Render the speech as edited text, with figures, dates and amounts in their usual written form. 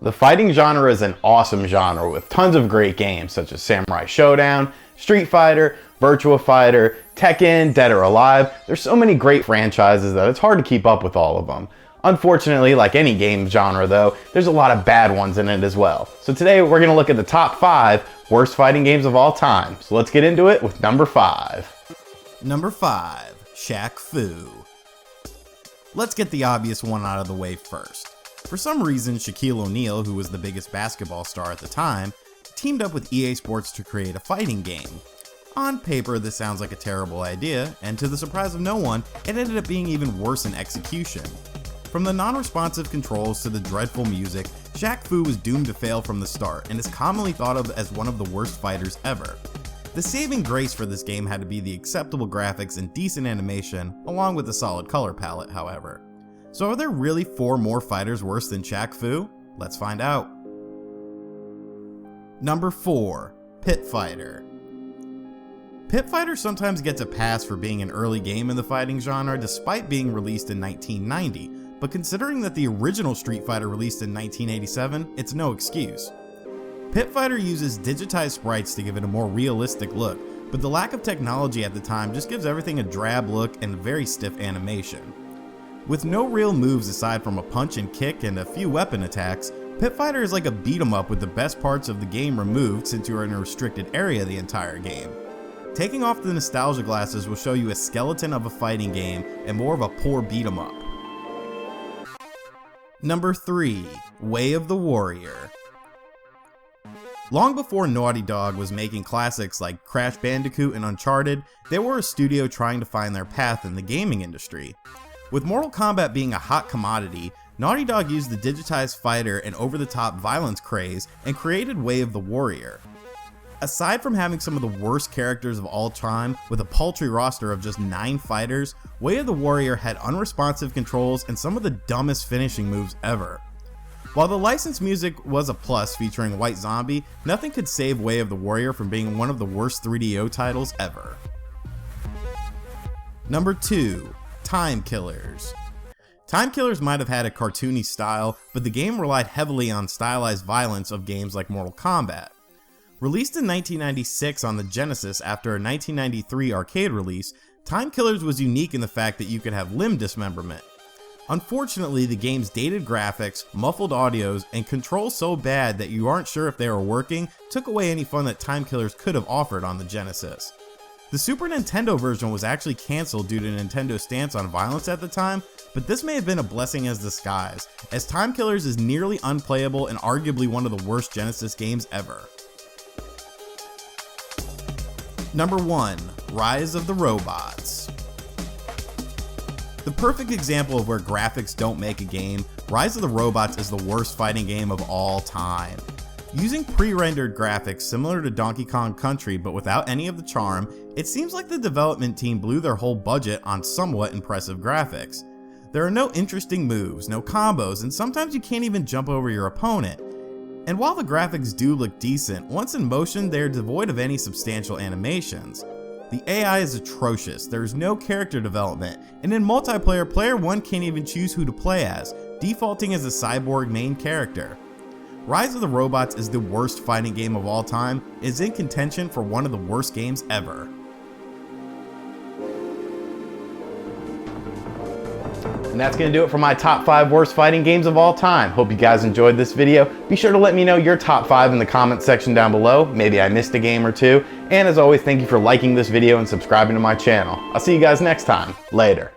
The fighting genre is an awesome genre with tons of great games such as Samurai Showdown, Street Fighter, Virtua Fighter, Tekken, Dead or Alive. There's so many great franchises that it's hard to keep up with all of them. Unfortunately, like any game genre though, there's a lot of bad ones in it as well. So today we're going to look at the top 5 worst fighting games of all time. So let's get into it with number 5. Number 5, Shaq Fu. Let's get the obvious one out of the way first. For some reason, Shaquille O'Neal, who was the biggest basketball star at the time, teamed up with EA Sports to create a fighting game. On paper, this sounds like a terrible idea, and to the surprise of no one, it ended up being even worse in execution. From the non-responsive controls to the dreadful music, Shaq Fu was doomed to fail from the start and is commonly thought of as one of the worst fighters ever. The saving grace for this game had to be the acceptable graphics and decent animation, along with a solid color palette, however. So are there really 4 more fighters worse than Shaq Fu? Let's find out. Number 4, Pit Fighter. Pit Fighter sometimes gets a pass for being an early game in the fighting genre despite being released in 1990, but considering that the original Street Fighter released in 1987, it's no excuse. Pit Fighter uses digitized sprites to give it a more realistic look, but the lack of technology at the time just gives everything a drab look and very stiff animation. With no real moves aside from a punch and kick and a few weapon attacks, Pit Fighter is like a beat 'em up with the best parts of the game removed since you are in a restricted area the entire game. Taking off the nostalgia glasses will show you a skeleton of a fighting game and more of a poor beat 'em up. Number 3, Way of the Warrior. Long before Naughty Dog was making classics like Crash Bandicoot and Uncharted, they were a studio trying to find their path in the gaming industry. With Mortal Kombat being a hot commodity, Naughty Dog used the digitized fighter and over-the-top violence craze and created Way of the Warrior. Aside from having some of the worst characters of all time with a paltry roster of just 9 fighters, Way of the Warrior had unresponsive controls and some of the dumbest finishing moves ever. While the licensed music was a plus featuring White Zombie, nothing could save Way of the Warrior from being one of the worst 3DO titles ever. Number 2, Time Killers. Time Killers might have had a cartoony style, but the game relied heavily on stylized violence of games like Mortal Kombat. Released in 1996 on the Genesis after a 1993 arcade release, Time Killers was unique in the fact that you could have limb dismemberment. Unfortunately, the game's dated graphics, muffled audios, and controls so bad that you aren't sure if they were working took away any fun that Time Killers could have offered on the Genesis. The Super Nintendo version was actually cancelled due to Nintendo's stance on violence at the time, but this may have been a blessing as disguise, as Time Killers is nearly unplayable and arguably one of the worst Genesis games ever. Number 1, Rise of the Robots. The perfect example of where graphics don't make a game, Rise of the Robots is the worst fighting game of all time. Using pre-rendered graphics similar to Donkey Kong Country but without any of the charm, it seems like the development team blew their whole budget on somewhat impressive graphics. There are no interesting moves, no combos, and sometimes you can't even jump over your opponent. And while the graphics do look decent, once in motion they are devoid of any substantial animations. The AI is atrocious, there is no character development, and in multiplayer, player 1 can't even choose who to play as, defaulting as a cyborg main character. Rise of the Robots is the worst fighting game of all time, and is in contention for one of the worst games ever. And that's going to do it for my top 5 worst fighting games of all time. Hope you guys enjoyed this video. Be sure to let me know your top 5 in the comments section down below. Maybe I missed a game or 2. And as always, thank you for liking this video and subscribing to my channel. I'll see you guys next time. Later.